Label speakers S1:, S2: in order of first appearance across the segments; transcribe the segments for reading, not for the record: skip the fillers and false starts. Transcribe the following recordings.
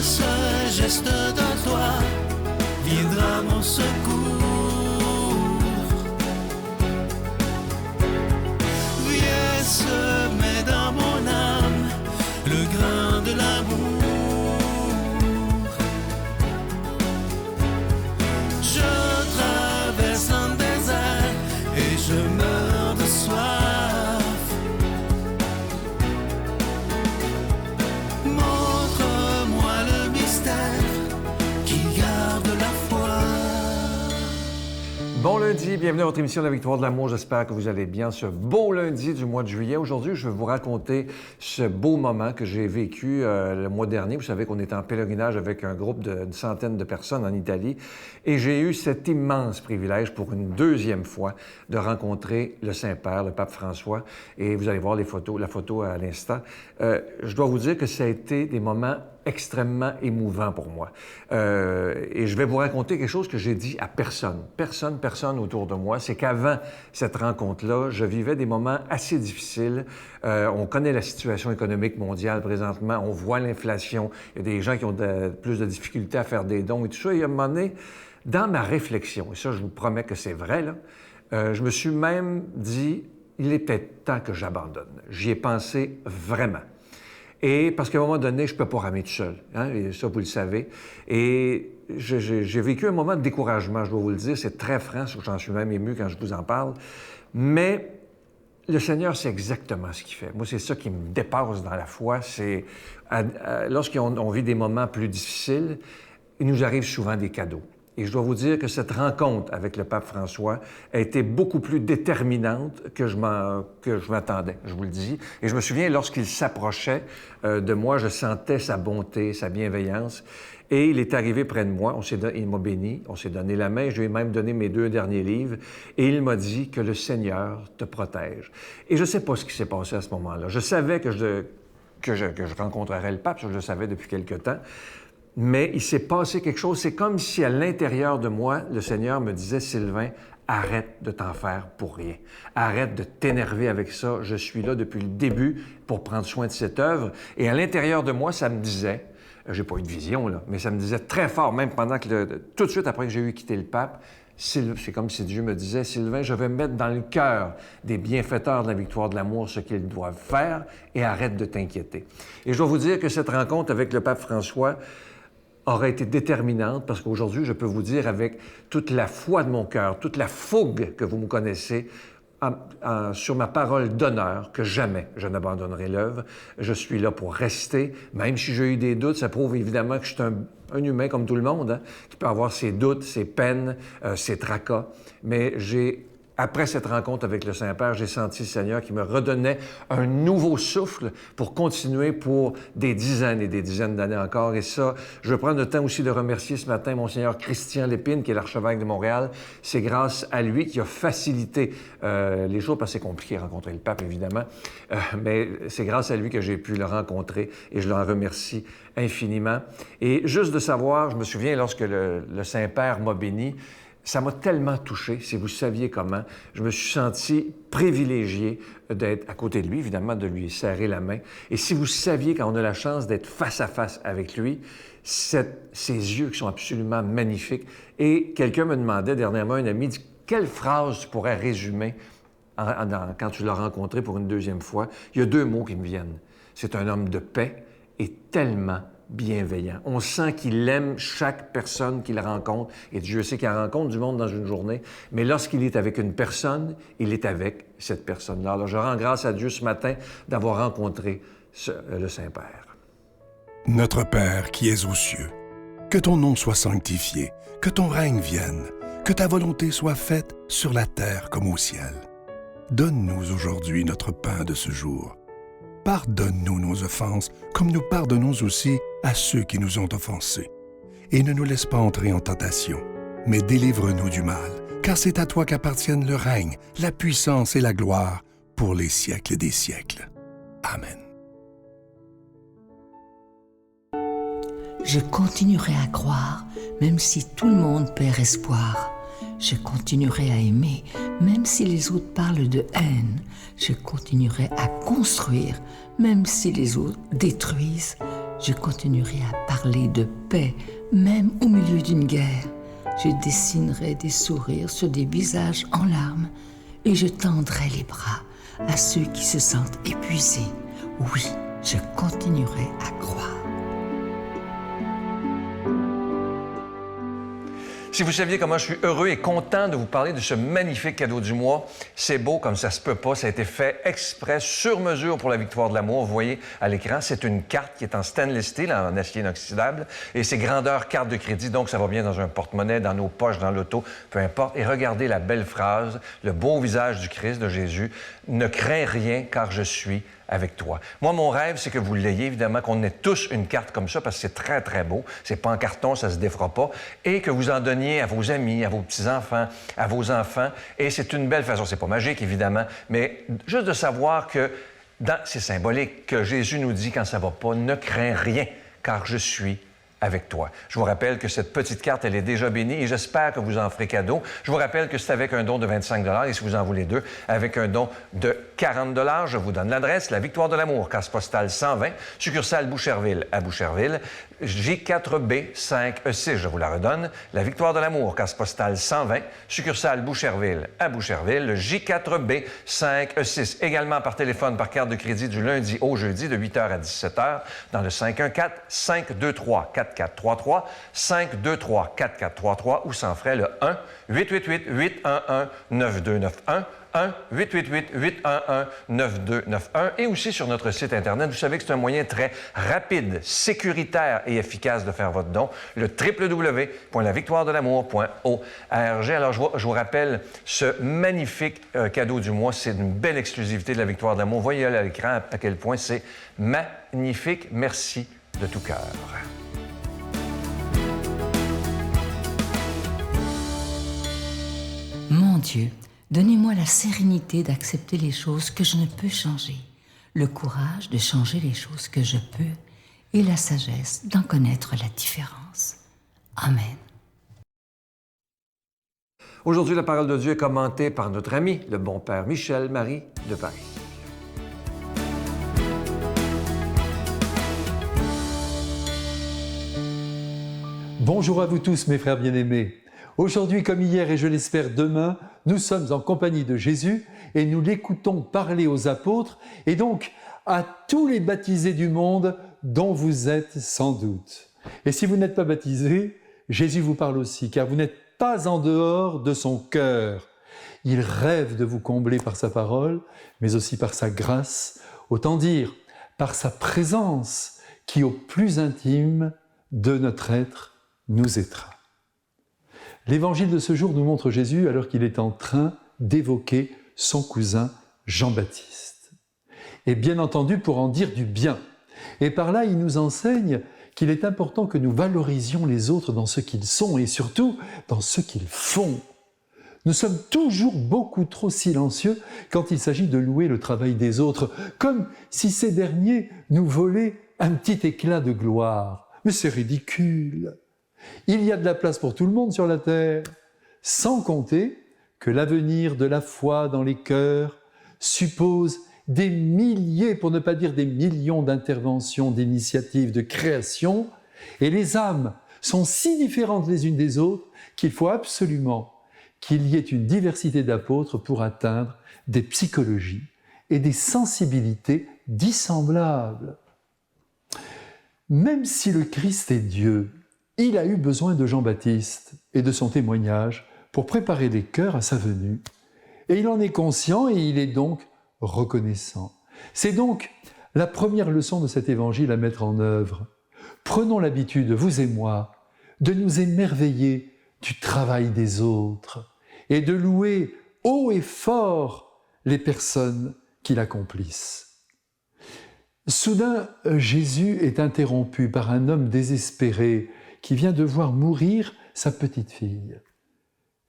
S1: ce geste de toi viendra mon secours. Viens semer dans mon âme le grain de l'amour. Je traverse un désert et je meurs de soif. Montre-moi le mystère qui garde la foi.
S2: Bon lundi, bienvenue à votre émission La Victoire de l'amour. J'espère que vous allez bien ce beau lundi du mois de juillet. Aujourd'hui, je vais vous raconter ce beau moment que j'ai vécu le mois dernier. Vous savez qu'on était en pèlerinage avec un groupe d'une centaine de personnes en Italie et j'ai eu cet immense privilège pour une deuxième fois de rencontrer le Saint-Père, le pape François. Et vous allez voir la photo à l'instant. Je dois vous dire que ça a été des moments extrêmement émouvant pour moi. Et je vais vous raconter quelque chose que j'ai dit à personne. Personne autour de moi. C'est qu'avant cette rencontre-là, je vivais des moments assez difficiles. On connaît la situation économique mondiale présentement. On voit l'inflation. Il y a des gens qui ont plus de difficultés à faire des dons et tout ça. Et à un moment donné, dans ma réflexion, et ça, je vous promets que c'est vrai, là, je me suis même dit, il est peut-être temps que j'abandonne. J'y ai pensé vraiment. Et parce qu'à un moment donné, je ne peux pas ramer tout seul. Hein? Et ça, vous le savez. Et j'ai vécu un moment de découragement, je dois vous le dire. C'est très franc, j'en suis même ému quand je vous en parle. Mais le Seigneur, c'est exactement ce qu'il fait. Moi, c'est ça qui me dépasse dans la foi. C'est lorsqu'on vit des moments plus difficiles, il nous arrive souvent des cadeaux. Et je dois vous dire que cette rencontre avec le pape François a été beaucoup plus déterminante que je m'attendais, je vous le dis. Et je me souviens, lorsqu'il s'approchait de moi, je sentais sa bonté, sa bienveillance. Et il est arrivé près de moi, il m'a béni, on s'est donné la main, je lui ai même donné mes 2 derniers livres, et il m'a dit que le Seigneur te protège. Et je ne sais pas ce qui s'est passé à ce moment-là. Je savais que je rencontrerais le pape, je le savais depuis quelque temps. Mais il s'est passé quelque chose. C'est comme si à l'intérieur de moi, le Seigneur me disait, Sylvain, arrête de t'en faire pour rien. Arrête de t'énerver avec ça. Je suis là depuis le début pour prendre soin de cette œuvre. Et à l'intérieur de moi, ça me disait, j'ai pas eu de vision, là, mais ça me disait très fort, même pendant que tout de suite après que j'ai eu quitté le pape, c'est comme si Dieu me disait, Sylvain, je vais mettre dans le cœur des bienfaiteurs de la victoire de l'amour ce qu'ils doivent faire et arrête de t'inquiéter. Et je dois vous dire que cette rencontre avec le pape François aurait été déterminante parce qu'aujourd'hui, je peux vous dire avec toute la foi de mon cœur, toute la fougue que vous me connaissez, sur ma parole d'honneur, que jamais je n'abandonnerai l'œuvre. Je suis là pour rester, même si j'ai eu des doutes. Ça prouve évidemment que je suis un humain comme tout le monde, hein, qui peut avoir ses doutes, ses peines, ses tracas. Mais après cette rencontre avec le Saint-Père, j'ai senti le Seigneur qui me redonnait un nouveau souffle pour continuer pour des dizaines et des dizaines d'années encore. Et ça, je veux prendre le temps aussi de remercier ce matin Monseigneur Christian Lépine, qui est l'archevêque de Montréal. C'est grâce à lui qui a facilité les choses, parce que c'est compliqué de rencontrer le pape, évidemment. Mais c'est grâce à lui que j'ai pu le rencontrer et je l'en remercie infiniment. Et juste de savoir, je me souviens lorsque le Saint-Père m'a béni, ça m'a tellement touché, si vous saviez comment. Je me suis senti privilégié d'être à côté de lui, évidemment, de lui serrer la main. Et si vous saviez, quand on a la chance d'être face à face avec lui, ses yeux qui sont absolument magnifiques. Et quelqu'un me demandait dernièrement, un ami, dit, quelle phrase tu pourrais résumer quand tu l'as rencontré pour une deuxième fois? Il y a 2 mots qui me viennent. C'est un homme de paix et tellement bienveillant. On sent qu'il aime chaque personne qu'il rencontre. Et Dieu sait qu'il rencontre du monde dans une journée. Mais lorsqu'il est avec une personne, il est avec cette personne-là. Alors, je rends grâce à Dieu ce matin d'avoir rencontré le Saint-Père.
S3: Notre Père qui es aux cieux, que ton nom soit sanctifié, que ton règne vienne, que ta volonté soit faite sur la terre comme au ciel. Donne-nous aujourd'hui notre pain de ce jour. Pardonne-nous nos offenses, comme nous pardonnons aussi à ceux qui nous ont offensés. Et ne nous laisse pas entrer en tentation, mais délivre-nous du mal, car c'est à toi qu'appartiennent le règne, la puissance et la gloire pour les siècles des siècles. Amen.
S4: Je continuerai à croire, même si tout le monde perd espoir. Je continuerai à aimer, même si les autres parlent de haine. Je continuerai à construire, même si les autres détruisent. Je continuerai à parler de paix, même au milieu d'une guerre. Je dessinerai des sourires sur des visages en larmes et je tendrai les bras à ceux qui se sentent épuisés. Oui, je continuerai à croire.
S2: Si vous saviez comment je suis heureux et content de vous parler de ce magnifique cadeau du mois, c'est beau comme ça se peut pas. Ça a été fait exprès, sur mesure pour la victoire de l'amour. Vous voyez à l'écran, c'est une carte qui est en stainless steel, en acier inoxydable, et c'est grandeur carte de crédit, donc ça va bien dans un porte-monnaie, dans nos poches, dans l'auto, peu importe. Et regardez la belle phrase, le beau visage du Christ, de Jésus. « Ne crains rien, car je suis avec toi. » Moi, mon rêve, c'est que vous l'ayez, évidemment, qu'on ait tous une carte comme ça, parce que c'est très, très beau. C'est pas en carton, ça se défera pas. Et que vous en donniez à vos amis, à vos petits-enfants, à vos enfants. Et c'est une belle façon. C'est pas magique, évidemment, mais juste de savoir que c'est symbolique, que Jésus nous dit quand ça va pas, ne crains rien, car je suis avec toi. Je vous rappelle que cette petite carte, elle est déjà bénie et j'espère que vous en ferez cadeau. Je vous rappelle que c'est avec un don de 25 $ et si vous en voulez deux, avec un don de 40 $. Je vous donne l'adresse, la Victoire de l'amour, case postale 120, succursale Boucherville à Boucherville, J4B 5E6, je vous la redonne, la Victoire de l'amour, case postale 120, succursale Boucherville à Boucherville, J4B 5E6. Également par téléphone, par carte de crédit du lundi au jeudi de 8h à 17h dans le 514-523-4433, 523-4433 ou sans frais le 1-888-811-9291, 1-888-811-9291 et aussi sur notre site Internet. Vous savez que c'est un moyen très rapide, sécuritaire et efficace de faire votre don, le www.lavictoiredelamour.org. Alors, je vous rappelle ce magnifique cadeau du mois. C'est une belle exclusivité de la Victoire de l'amour. Voyez à l'écran à quel point c'est magnifique. Merci de tout cœur.
S4: Mon Dieu, donnez-moi la sérénité d'accepter les choses que je ne peux changer, le courage de changer les choses que je peux et la sagesse d'en connaître la différence. Amen.
S2: Aujourd'hui, la parole de Dieu est commentée par notre ami, le bon Père Michel Marie de Paris.
S5: Bonjour à vous tous, mes frères bien-aimés. Aujourd'hui, comme hier et je l'espère demain, nous sommes en compagnie de Jésus et nous l'écoutons parler aux apôtres et donc à tous les baptisés du monde dont vous êtes sans doute. Et si vous n'êtes pas baptisés, Jésus vous parle aussi, car vous n'êtes pas en dehors de son cœur. Il rêve de vous combler par sa parole, mais aussi par sa grâce, autant dire par sa présence qui, au plus intime de notre être, nous étreint. L'évangile de ce jour nous montre Jésus alors qu'il est en train d'évoquer son cousin Jean-Baptiste. Et bien entendu pour en dire du bien. Et par là, il nous enseigne qu'il est important que nous valorisions les autres dans ce qu'ils sont et surtout dans ce qu'ils font. Nous sommes toujours beaucoup trop silencieux quand il s'agit de louer le travail des autres, comme si ces derniers nous volaient un petit éclat de gloire. Mais c'est ridicule. Il y a de la place pour tout le monde sur la terre, sans compter que l'avenir de la foi dans les cœurs suppose des milliers, pour ne pas dire des millions d'interventions, d'initiatives, de créations, et les âmes sont si différentes les unes des autres qu'il faut absolument qu'il y ait une diversité d'apôtres pour atteindre des psychologies et des sensibilités dissemblables. Même si le Christ est Dieu, il a eu besoin de Jean-Baptiste et de son témoignage pour préparer les cœurs à sa venue. Et il en est conscient et il est donc reconnaissant. C'est donc la première leçon de cet évangile à mettre en œuvre. Prenons l'habitude, vous et moi, de nous émerveiller du travail des autres et de louer haut et fort les personnes qui l'accomplissent. Soudain, Jésus est interrompu par un homme désespéré qui vient de voir mourir sa petite fille.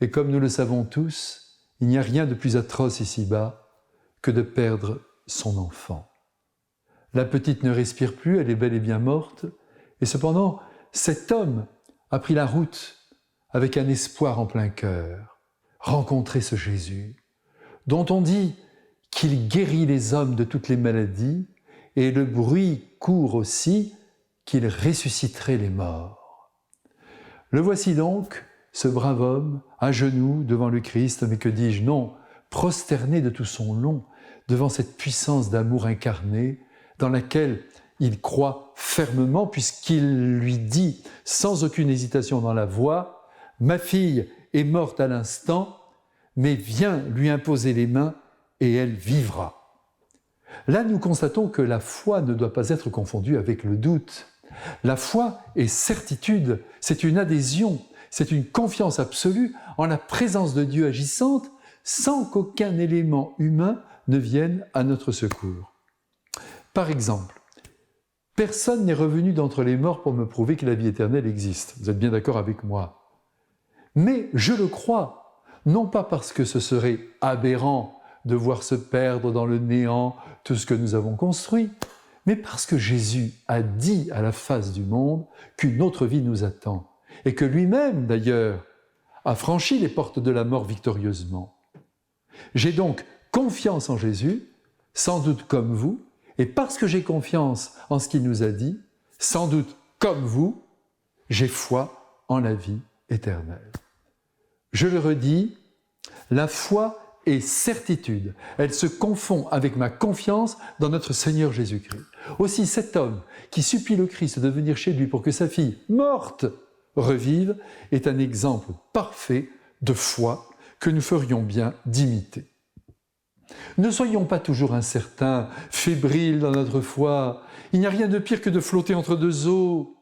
S5: Et comme nous le savons tous, il n'y a rien de plus atroce ici-bas que de perdre son enfant. La petite ne respire plus, elle est bel et bien morte, et cependant, cet homme a pris la route avec un espoir en plein cœur, rencontrer ce Jésus, dont on dit qu'il guérit les hommes de toutes les maladies, et le bruit court aussi qu'il ressusciterait les morts. Le voici donc, ce brave homme, à genoux devant le Christ, mais que dis-je, non, prosterné de tout son long, devant cette puissance d'amour incarné, dans laquelle il croit fermement, puisqu'il lui dit, sans aucune hésitation dans la voix, « Ma fille est morte à l'instant, mais viens lui imposer les mains et elle vivra. » Là, nous constatons que la foi ne doit pas être confondue avec le doute. La foi est certitude, c'est une adhésion, c'est une confiance absolue en la présence de Dieu agissante sans qu'aucun élément humain ne vienne à notre secours. Par exemple, personne n'est revenu d'entre les morts pour me prouver que la vie éternelle existe. Vous êtes bien d'accord avec moi? Mais je le crois, non pas parce que ce serait aberrant de voir se perdre dans le néant tout ce que nous avons construit, mais parce que Jésus a dit à la face du monde qu'une autre vie nous attend, et que lui-même, d'ailleurs, a franchi les portes de la mort victorieusement. J'ai donc confiance en Jésus, sans doute comme vous, et parce que j'ai confiance en ce qu'il nous a dit, sans doute comme vous, j'ai foi en la vie éternelle. Je le redis, la foi est certitude. Elle se confond avec ma confiance dans notre Seigneur Jésus-Christ. Aussi cet homme qui supplie le Christ de venir chez lui pour que sa fille, morte, revive, est un exemple parfait de foi que nous ferions bien d'imiter. Ne soyons pas toujours incertains, fébriles dans notre foi. Il n'y a rien de pire que de flotter entre deux eaux.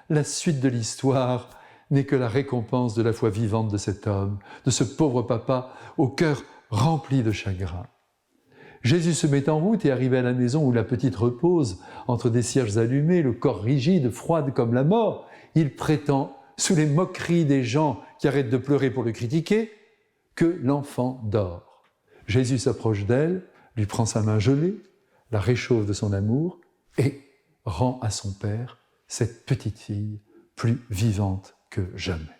S5: La suite de l'histoire n'est que la récompense de la foi vivante de cet homme, de ce pauvre papa au cœur rempli de chagrin. Jésus se met en route et arrive à la maison où la petite repose, entre des cierges allumés, le corps rigide, froide comme la mort. Il prétend, sous les moqueries des gens qui arrêtent de pleurer pour le critiquer, que l'enfant dort. Jésus s'approche d'elle, lui prend sa main gelée, la réchauffe de son amour et rend à son père cette petite fille plus vivante que jamais.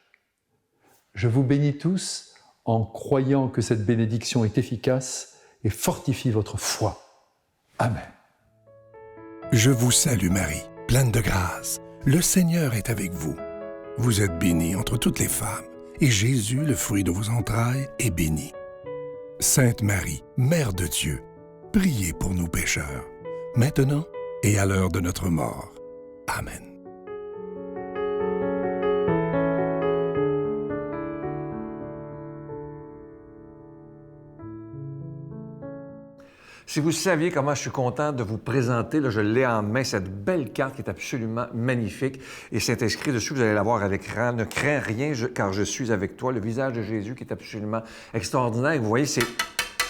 S5: Je vous bénis tous en croyant que cette bénédiction est efficace et fortifie votre foi. Amen.
S3: Je vous salue Marie, pleine de grâce. Le Seigneur est avec vous. Vous êtes bénie entre toutes les femmes, et Jésus, le fruit de vos entrailles, est béni. Sainte Marie, Mère de Dieu, priez pour nous pécheurs, maintenant et à l'heure de notre mort. Amen.
S2: Si vous saviez comment je suis content de vous présenter, là, je l'ai en main, cette belle carte qui est absolument magnifique. Et c'est inscrit dessus, vous allez la voir à l'écran. Ne crains rien car je suis avec toi. Le visage de Jésus qui est absolument extraordinaire. Et vous voyez, c'est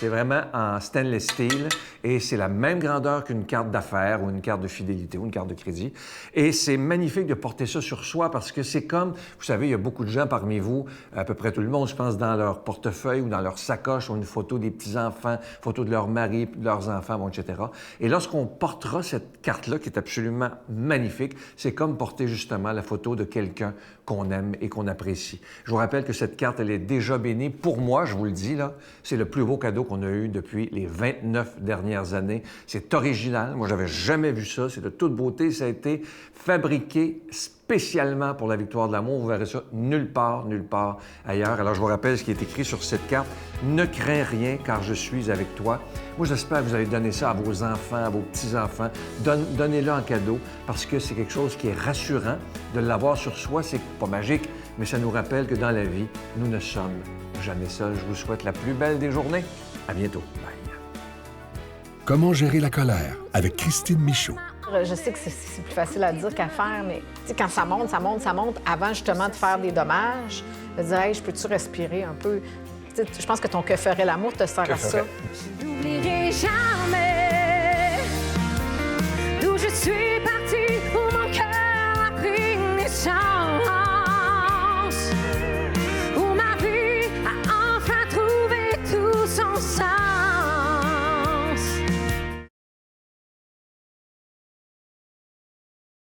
S2: vraiment en stainless steel et c'est la même grandeur qu'une carte d'affaires ou une carte de fidélité ou une carte de crédit. Et c'est magnifique de porter ça sur soi parce que c'est comme, vous savez, il y a beaucoup de gens parmi vous, à peu près tout le monde, je pense, dans leur portefeuille ou dans leur sacoche, ont une photo des petits-enfants, photo de leur mari, de leurs enfants, bon, etc. Et lorsqu'on portera cette carte-là, qui est absolument magnifique, c'est comme porter justement la photo de quelqu'un qu'on aime et qu'on apprécie. Je vous rappelle que cette carte, elle est déjà bénie. Pour moi, je vous le dis, là, c'est le plus beau cadeau qu'on a eu depuis les 29 dernières années. C'est original. Moi, j'avais jamais vu ça. C'est de toute beauté. Ça a été fabriqué spécialement pour la victoire de l'amour. Vous verrez ça nulle part ailleurs. Alors, je vous rappelle ce qui est écrit sur cette carte. Ne crains rien, car je suis avec toi. Moi, j'espère que vous allez donner ça à vos enfants, à vos petits-enfants. Donnez-le en cadeau, parce que c'est quelque chose qui est rassurant. De l'avoir sur soi, c'est pas magique, mais ça nous rappelle que dans la vie, nous ne sommes jamais seuls. Je vous souhaite la plus belle des journées. À bientôt. Bye.
S3: Comment gérer la colère avec Christine Michaud.
S6: Je sais que c'est plus facile à dire qu'à faire, mais quand ça monte, avant justement de faire des dommages, de dire hey, « je peux-tu respirer un peu? » Je pense que ton « que ferait l'amour » te sert à ça.
S7: Je n'oublierai jamais d'où je suis partie, où mon cœur a pris mes chants.